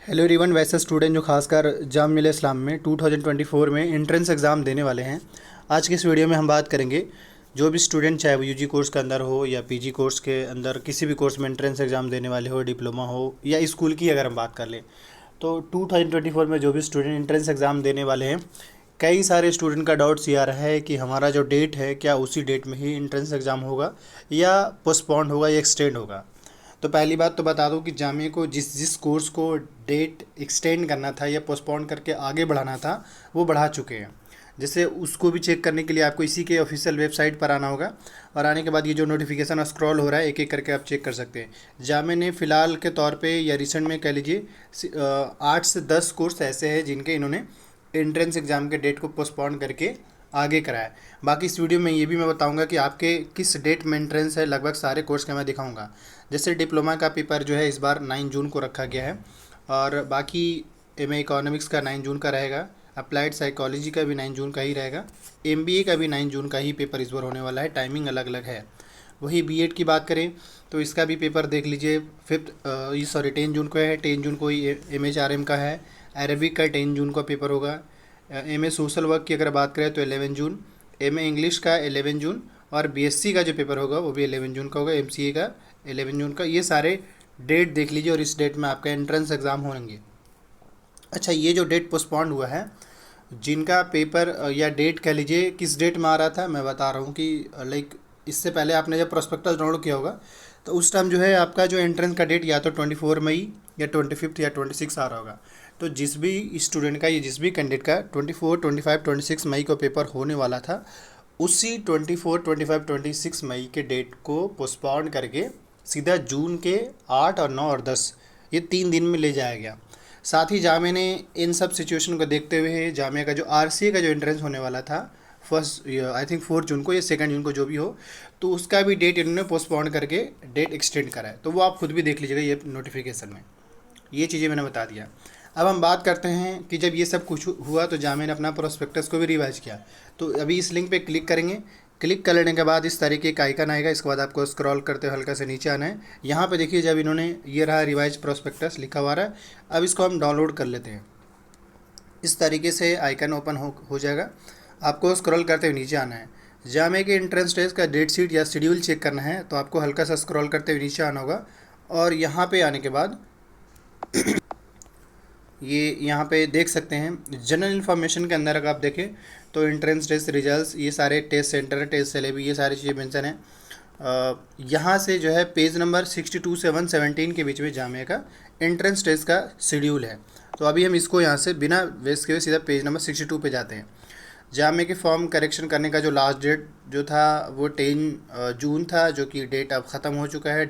Hello everyone. वैसे student जो खासकर जाम मिले इस्लाम में 2024 में एंट्रेंस एग्ज़ाम देने वाले हैं, आज की इस वीडियो में हम बात करेंगे। जो भी स्टूडेंट चाहे वो यूजी कोर्स के अंदर हो या पीजी कोर्स के अंदर किसी भी कोर्स में एंट्रेंस एग्ज़ाम देने वाले हो, डिप्लोमा हो या स्कूल की अगर हम बात कर लें, तो 2024 में जो भी स्टूडेंट एंट्रेंस एग्ज़ाम देने वाले हैं, कई सारे स्टूडेंट का डाउट्स ये आ रहा है कि हमारा जो डेट है क्या उसी डेट में ही एंट्रेंस एग्ज़ाम होगा या पोस्टपोन्ड होगा या एक्सटेंड होगा। तो पहली बात तो बता दूं कि जामिया को जिस जिस कोर्स को डेट एक्सटेंड करना था या पोस्टपोन करके आगे बढ़ाना था वो बढ़ा चुके हैं। जैसे उसको भी चेक करने के लिए आपको इसी के ऑफिशियल वेबसाइट पर आना होगा और आने के बाद ये जो नोटिफिकेशन स्क्रॉल हो रहा है एक एक करके आप चेक कर सकते हैं। जामिया ने फ़िलहाल के तौर पे या रिसेंट में कह लीजिए 8 से 10 कोर्स ऐसे हैं जिनके इन्होंने एंट्रेंस एग्ज़ाम के डेट को पोस्टपोन करके आगे कराया। बाकी इस वीडियो में ये भी मैं बताऊंगा कि आपके किस डेट में एंट्रेंस है, लगभग सारे कोर्स का मैं दिखाऊंगा। जैसे डिप्लोमा का पेपर जो है इस बार 9 जून को रखा गया है और बाकी एमए इकोनॉमिक्स का 9 जून का रहेगा, अप्लाइड साइकोलॉजी का भी 9 जून का ही रहेगा, एमबीए का भी 9 जून का ही पेपर इस बार होने वाला है। टाइमिंग अलग अलग है। वही बीएड की बात करें तो इसका भी पेपर देख लीजिए 10 जून को है। 10 जून को ही एमएचआरएम का है। अरबिक का 10 जून का पेपर होगा। एमए सोशल वर्क की अगर बात करें तो 11 जून, एमए इंग्लिश का 11 जून और बीएससी का जो पेपर होगा वो भी 11 जून का होगा, एमसीए का 11 जून का। ये सारे डेट देख लीजिए और इस डेट में आपका एंट्रेंस एग्ज़ाम होंगे। अच्छा, ये जो डेट पोस्टपोन्ड हुआ है, जिनका पेपर या डेट कह लीजिए किस डेट में आ रहा था, मैं बता रहा हूँ कि लाइक इससे पहले आपने जब प्रोस्पेक्टस डाउनलोड किया होगा तो उस टाइम जो है आपका जो एंट्रेंस का डेट या तो 24 मई या 25 या 26 आ रहा होगा। तो जिस भी स्टूडेंट का या जिस भी कैंडिडेट का 24, 25, 26 मई को पेपर होने वाला था, उसी 24, 25, 26 मई के डेट को पोस्टपोन करके सीधा जून के 8 और 9 और 10 ये 3 दिन में ले जाया गया। साथ ही जामिया ने इन सब सिचुएशन को देखते हुए जामिया का जो आरसीए का जो एंट्रेंस होने वाला था फर्स्ट आई थिंक 4 जून को या 2 जून को जो भी हो, तो उसका भी डेट इन्होंने पोस्टपोन करके डेट एक्सटेंड करा है। तो वो आप खुद भी देख लीजिएगा ये नोटिफिकेशन में, ये चीज़ें मैंने बता दिया। अब हम बात करते हैं कि जब ये सब कुछ हुआ तो जामिया ने अपना प्रोस्पेक्टस को भी रिवाइज किया। तो अभी इस लिंक पे क्लिक करेंगे। क्लिक कर लेने के बाद इस तरीके का आइकन आएगा। इसके बाद आपको स्क्रॉल करते हुए हल्का से नीचे आना है। यहाँ पे देखिए जब इन्होंने ये रहा रिवाइज प्रोस्पेक्टस लिखा हुआ रहा है। अब इसको हम डाउनलोड कर लेते हैं। इस तरीके से आइकन ओपन हो जाएगा। आपको स्क्रॉल करते हुए नीचे आना है। जामिया के एंट्रेंस टेस्ट का डेट शीट या शेड्यूल चेक करना है तो आपको हल्का सा स्क्रॉल करते हुए नीचे आना होगा और यहाँ पे आने के बाद ये यहाँ पे देख सकते हैं जनरल इन्फॉर्मेशन के अंदर अगर आप देखें तो एंट्रेंस टेस्ट रिजल्ट्स, ये सारे टेस्ट सेंटर, टेस्ट सिलेबस, ये सारी चीज़ें मेंशन है। यहाँ से जो है पेज नंबर 62 से 117 के बीच में जामिया का एंट्रेंस टेस्ट का शेड्यूल है। तो अभी हम इसको यहाँ से बिना वेस्ट के सीधा पेज नंबर 62 पे जाते हैं। जामिया के फॉर्म करेक्शन करने का जो लास्ट डेट जो था वो 10 जून था, जो कि डेट अब ख़त्म हो चुका है।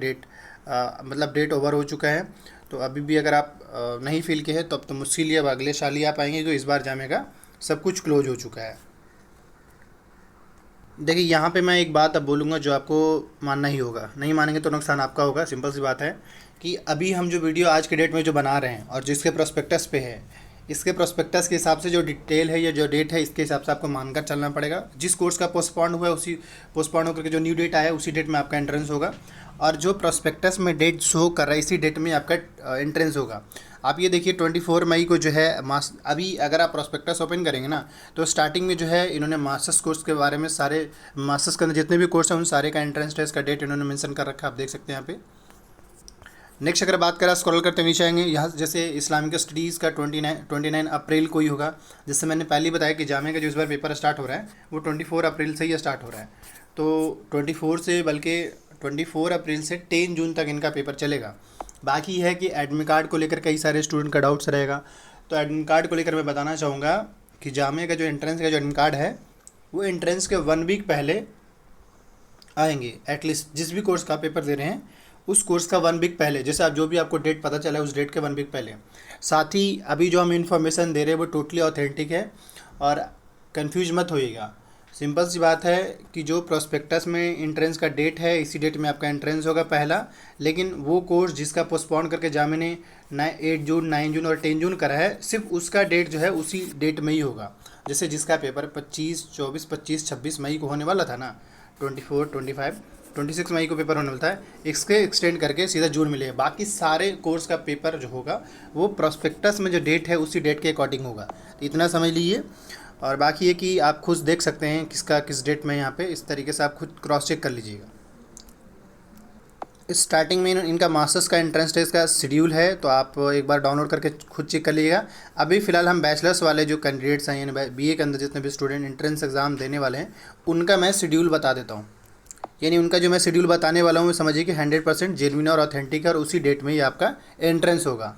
मतलब डेट ओवर हो चुका है। तो अभी भी अगर आप नहीं फिल किए हैं तो अब तो मुश्किल ही, अब अगले साल ही आप आएंगे। तो इस बार जामिया का सब कुछ क्लोज हो चुका है। देखिए यहाँ पे मैं एक बात अब बोलूँगा जो आपको मानना ही होगा, नहीं मानेंगे तो नुकसान आपका होगा। सिंपल सी बात है कि अभी हम जो वीडियो आज के डेट में जो बना रहे हैं और जिसके प्रोस्पेक्टस पे है, इसके प्रोस्पेक्टस के हिसाब से जो डिटेल है या जो डेट है इसके हिसाब से आपको मानकर चलना पड़ेगा। जिस कोर्स का पोस्टपोन्ड हुआ है उसी पोस्टपोन्ड होकर के जो न्यू डेट आया है उसी डेट में आपका एंट्रेंस होगा और जो प्रोस्पेक्टस में डेट शो कर रहा है इसी डेट में आपका एंट्रेंस होगा। आप ये देखिए 24 मई को जो है अभी अगर आप प्रोस्पेक्टस ओपन करेंगे ना तो स्टार्टिंग में जो है इन्होंने मास्टर्स कोर्स के बारे में सारे मास्टर्स के अंदर जितने भी कोर्स हैं उन सारे का एंट्रेंस टेस्ट का डेट इन्होंने मेंशन कर रखा है, आप देख सकते हैं यहाँ पे। नेक्स्ट अगर बात करें स्क्रॉल करते नीचे आएंगे, यहाँ जैसे इस्लामिक स्टडीज़ का 29 अप्रैल को ही होगा। जैसे मैंने पहले बताया कि जामिया का जो इस बार पेपर स्टार्ट हो रहा है वो 24 अप्रैल से ही स्टार्ट हो रहा है। तो 24 से बल्कि 24 अप्रैल से 10 जून तक इनका पेपर चलेगा। बाकी है कि एडमिट कार्ड को लेकर कई सारे स्टूडेंट का डाउट्स रहेगा। तो एडमिट कार्ड को लेकर मैं बताना चाहूँगा कि जामिया का जो एंट्रेंस का जो एडमिट कार्ड है वो एंट्रेंस के 1 वीक पहले आएंगे। एटलीस्ट जिस भी कोर्स का पेपर दे रहे हैं उस कोर्स का 1 वीक पहले, जैसे आप जो भी आपको डेट पता चला है उस डेट के 1 वीक पहले। साथ ही अभी जो हम इन्फॉर्मेशन दे रहे हैं वो टोटली ऑथेंटिक है और कंफ्यूज मत होइएगा। सिंपल सी बात है कि जो प्रोस्पेक्टस में एंट्रेंस का डेट है इसी डेट में आपका एंट्रेंस होगा पहला, लेकिन वो कोर्स जिसका पोस्टपोन करके जामिया ने 8 जून, 9 जून और 10 जून करा है, सिर्फ उसका डेट जो है उसी डेट में ही होगा। जैसे जिसका पेपर 25, 24, 25, 26 मई को होने वाला था ना, 24, 25 26 मई को पेपर होने वाला है, इसके एक्सटेंड करके सीधा जून मिलेगा। बाकी सारे कोर्स का पेपर जो होगा वो प्रोस्पेक्टस में जो डेट है उसी डेट के अकॉर्डिंग होगा। तो इतना समझ लीजिए। और बाकी ये कि आप खुद देख सकते हैं किसका किस डेट में यहाँ पे, इस तरीके से आप खुद क्रॉस चेक कर लीजिएगा। स्टार्टिंग में इनका मास्टर्स का एंट्रेंस टेस्ट का शेड्यूल है, तो आप एक बार डाउनलोड करके खुद चेक कर लीजिएगा। अभी फ़िलहाल हम बैचलर्स वाले जो कैंडिडेट्स हैं यानी बीए के अंदर जितने भी स्टूडेंट एंट्रेंस एग्ज़ाम देने वाले हैं उनका मैं शेड्यूल बता देता हूँ। यानी उनका जो मैं शेड्यूल बताने वाला हूँ समझिए कि 100% जेन्युइन और ऑथेंटिक है और उसी डेट में ही आपका एंट्रेंस होगा।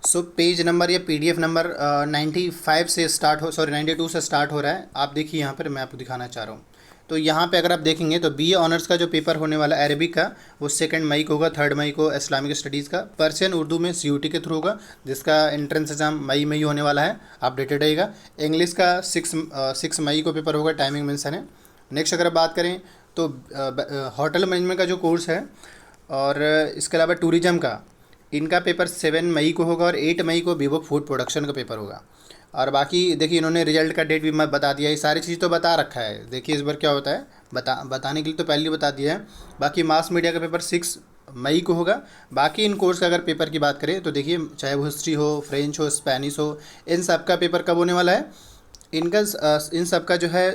सो पेज नंबर या पीडीएफ नंबर 95 से स्टार्ट 92 से स्टार्ट हो रहा है। आप देखिए यहाँ पर मैं आपको दिखाना चाह रहा हूँ। तो यहाँ पे अगर आप देखेंगे तो बीए ऑनर्स का जो पेपर होने वाला है अरबिक का वो 2 मई को होगा, 3 मई को इस्लामिक स्टडीज़ का। पर्शियन उर्दू में सीयूटी के थ्रू होगा जिसका एंट्रेंस एग्जाम मई में ही होने वाला है, अपडेटेड रहेगा। इंग्लिश का 6 मई को पेपर होगा, टाइमिंग मेंशन है। नेक्स्ट अगर बात करें तो होटल मैनेजमेंट का जो कोर्स है और इसके अलावा टूरिज़म का इनका पेपर 7 मई को होगा और 8 मई को विवो फूड प्रोडक्शन का पेपर होगा। और बाकी देखिए इन्होंने रिजल्ट का डेट भी मैं बता दिया, ये सारी चीज़ तो बता रखा है। देखिए इस बार क्या होता है बताने के लिए तो पहले ही बता दिया है। बाकी मास मीडिया का पेपर 6 मई को होगा। बाकी इन कोर्स का अगर पेपर की बात करें तो देखिए चाहे वो हिस्ट्री हो, फ्रेंच हो, स्पेनिश हो, इन सब का पेपर कब होने वाला है। इन सब का जो है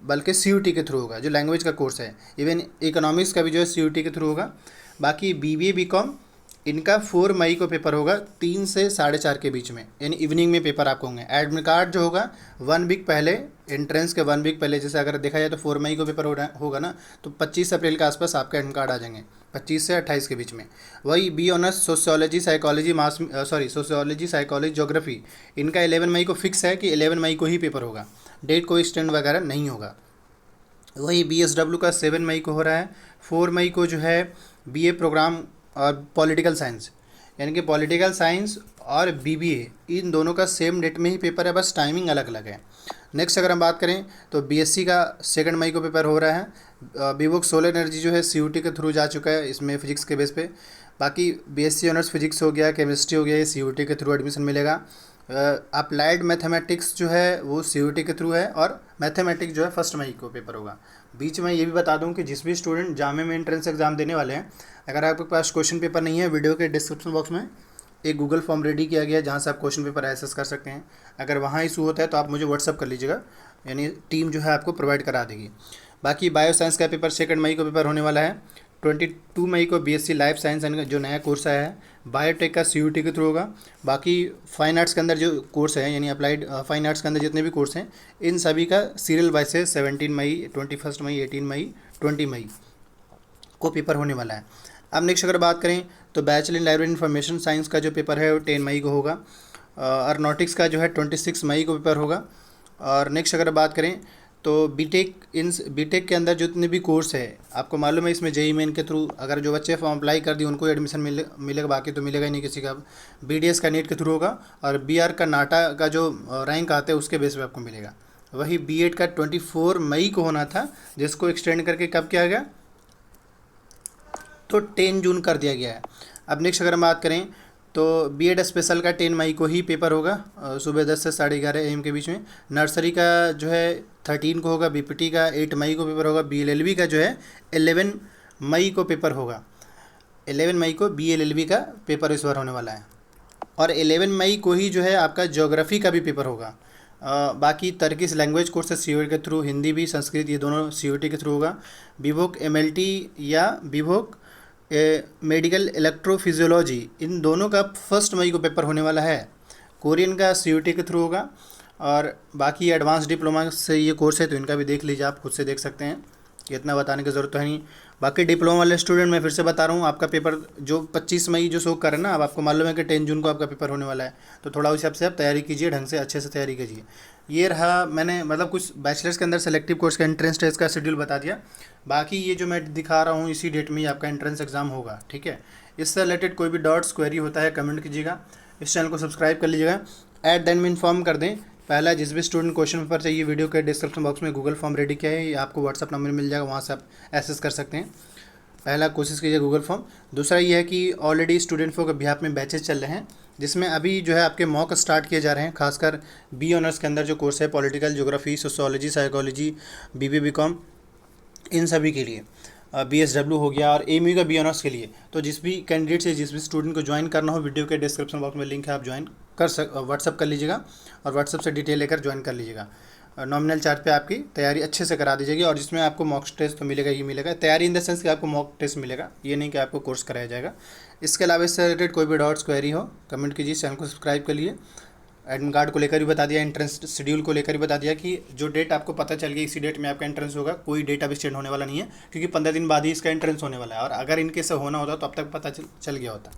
बल्कि सीयूटी के थ्रू होगा, जो लैंग्वेज का कोर्स है। इवन इकोनॉमिक्स का भी जो है सीयूटी के थ्रू होगा। बाकी बीबीए बीकॉम इनका 4 मई को पेपर होगा 3 से 4:30 के बीच में, यानी इवनिंग में पेपर आपको होंगे। एडमिट कार्ड जो होगा 1 वीक पहले, एंट्रेंस के 1 वीक पहले, जैसे अगर देखा जाए तो 4 मई को पेपर होगा ना, तो 25 अप्रैल के आसपास आपका एडमिट कार्ड आ जाएंगे, 25 से 28 के बीच में। वही B honours sociology psychology geography इनका 11 मई को फिक्स है कि 11 मई को ही पेपर होगा, डेट कोई एक्सटेंड वगैरह नहीं होगा। वही BSW का 7 मई को हो रहा है। 4 मई को जो है BA प्रोग्राम और पॉलिटिकल साइंस, यानी कि पॉलिटिकल साइंस और BBA इन दोनों का सेम डेट में ही पेपर है, बस टाइमिंग अलग अलग है। नेक्स्ट अगर हम बात करें तो BSc का 2 मई को पेपर हो रहा है। बीवोक सोलर एनर्जी जो है CUT के थ्रू जा चुका है, इसमें फिजिक्स के बेस पे। बाकी BSc ऑनर्स फिजिक्स हो गया, केमिस्ट्री हो गया, ये CUT के थ्रू एडमिशन मिलेगा। अप्लाइड मैथमेटिक्स जो है वो CUT के थ्रू है और मैथमेटिक्स जो है 1 मई को पेपर होगा। बीच में ये भी बता दूं कि जिस भी स्टूडेंट जामे में एंट्रेंस एग्जाम देने वाले हैं, अगर आपके पास क्वेश्चन पेपर नहीं है, वीडियो के डिस्क्रिप्शन बॉक्स में एक गूगल फॉर्म रेडी किया गया है जहाँ से आप क्वेश्चन पेपर एक्सेस कर सकते हैं। अगर वहाँ इशू होता है तो आप मुझे व्हाट्सअप कर लीजिएगा, यानी टीम जो है आपको प्रोवाइड करा देगी। बाकी बायो साइंस का पेपर 2 मई को पेपर होने वाला है। 22 मई को BSc लाइफ साइंस जो नया कोर्स आया है। बायोटेक का CUT के थ्रू होगा। बाकी फाइन आर्ट्स के अंदर जो कोर्स है, यानी अप्लाइड फाइन आर्ट्स के अंदर जितने भी कोर्स हैं, इन सभी का सीरियल वाइज से 17 मई, 21 मई, 18 मई, 20 मई को पेपर होने वाला है। अब नेक्स्ट अगर बात करें तो bachelor in library information science का जो पेपर है वो 10 मई को होगा। एरोनॉटिक्स का जो है 26 मई को पेपर होगा। और नेक्स्ट अगर बात करें तो बीटेक के अंदर जितने भी कोर्स है, आपको मालूम है इसमें JEE मेन के थ्रू अगर जो बच्चे फॉर्म अप्लाई कर दिए उनको एडमिशन मिलेगा, बाकी तो मिलेगा ही नहीं किसी का। BDS का नीट के थ्रू होगा और BR का नाटा का जो रैंक आता है उसके बेस पे आपको मिलेगा। वही B.Ed का 24 मई को होना था, जिसको एक्सटेंड करके कब किया गया तो 10 जून कर दिया गया है। अब नेक्स्ट अगर हम बात करें तो B.Ed स्पेशल का 10 मई को ही पेपर होगा, सुबह 10 से 11:30 AM के बीच में। नर्सरी का जो है 13 को होगा। BPT का 8 मई को पेपर होगा। BLLB का जो है 11 मई को पेपर होगा। 11 मई को BLLB का पेपर इस बार होने वाला है। और 11 मई को ही जो है आपका ज्योग्राफी का भी पेपर होगा। बाकी टर्किश लैंग्वेज कोर्स है CUT के थ्रू, हिंदी भी संस्कृत ये दोनों CUT के थ्रू होगा। विवोक MLT या विवोक मेडिकल इलेक्ट्रोफिजियोलॉजी इन दोनों का 1 मई को पेपर होने वाला है। कोरियन का CUT के थ्रू होगा। और बाकी एडवांस डिप्लोमा से ये कोर्स है तो इनका भी देख लीजिए, आप खुद से देख सकते हैं, इतना बताने की ज़रूरत तो है नहीं। बाकी डिप्लोमा वाले स्टूडेंट मैं फिर से बता रहा हूँ, आपका पेपर जो 25 मई जो शो कर रहे हैं ना, अब आपको मालूम है कि 10 जून को आपका पेपर होने वाला है, तो थोड़ा उस हिसाब से आप तैयारी कीजिए, ढंग से अच्छे से तैयारी कीजिए। ये रहा, मैंने मतलब कुछ बैचलर्स के अंदर सेलेक्टिव कोर्स का एंट्रेंस टेस्ट का शेड्यूल बता दिया। बाकी ये जो मैं दिखा रहा हूँ इसी डेट में ही आपका एंट्रेंस एग्जाम होगा, ठीक है। इससे रिलेटेड कोई भी डाउट्स क्वेरी होता है कमेंट कीजिएगा। इस चैनल को सब्सक्राइब कर लीजिएगा। एट द एंड में इन्फॉर्म कर दें, पहला जिस भी स्टूडेंट क्वेश्चन पेपर चाहिए, वीडियो के डिस्क्रिप्शन बॉक्स में गूगल फॉर्म रेडी किया है, आपको व्हाट्सअप नंबर मिल जाएगा, वहाँ से आप एक्सेस कर सकते हैं। पहला कोशिश कीजिए गूगल फॉर्म। दूसरा ये है कि ऑलरेडी स्टूडेंट फॉर अभ्यास में बैचेज चल रहे हैं, जिसमें अभी जो है आपके मॉक स्टार्ट किए जा रहे हैं, खासकर बी ऑनर्स के अंदर जो कोर्स है political geography, sociology, psychology, BBA BCom इन सभी के लिए। BSW हो गया और AMU का बी ऑनर्स के लिए। तो जिस भी कैंडिडेट से जिस भी स्टूडेंट को ज्वाइन करना हो, वीडियो के डिस्क्रिप्शन बॉक्स में लिंक है, आप ज्वाइन व्हाट्सअप कर लीजिएगा और व्हाट्सअप से डिटेल लेकर ज्वाइन कर लीजिएगा। नॉमिनल चार्ज पे आपकी तैयारी अच्छे से करा दीजिएगी और जिसमें आपको मॉक टेस्ट तो मिलेगा ही मिलेगा। तैयारी इन द सेंस कि आपको मॉक टेस्ट मिलेगा, ये नहीं कि आपको कोर्स कराया जाएगा। इसके अलावा इससे रिलेटेड कोई भी डाउट्स क्वेरी हो कमेंट कीजिए, चैनल को सब्सक्राइब कर लिए। एडमिट कार्ड को लेकर भी बता दिया, एंट्रेंस शेड्यूल को लेकर भी बता दिया कि जो डेट आपको पता चल गई इसी डेट में आपका एंट्रेंस होगा, कोई डेट अभी चेंज होने वाला नहीं है, क्योंकि 15 दिन बाद ही इसका एंट्रेंस होने वाला है। और अगर इनके से होना होता तो अब तक पता चल गया होता।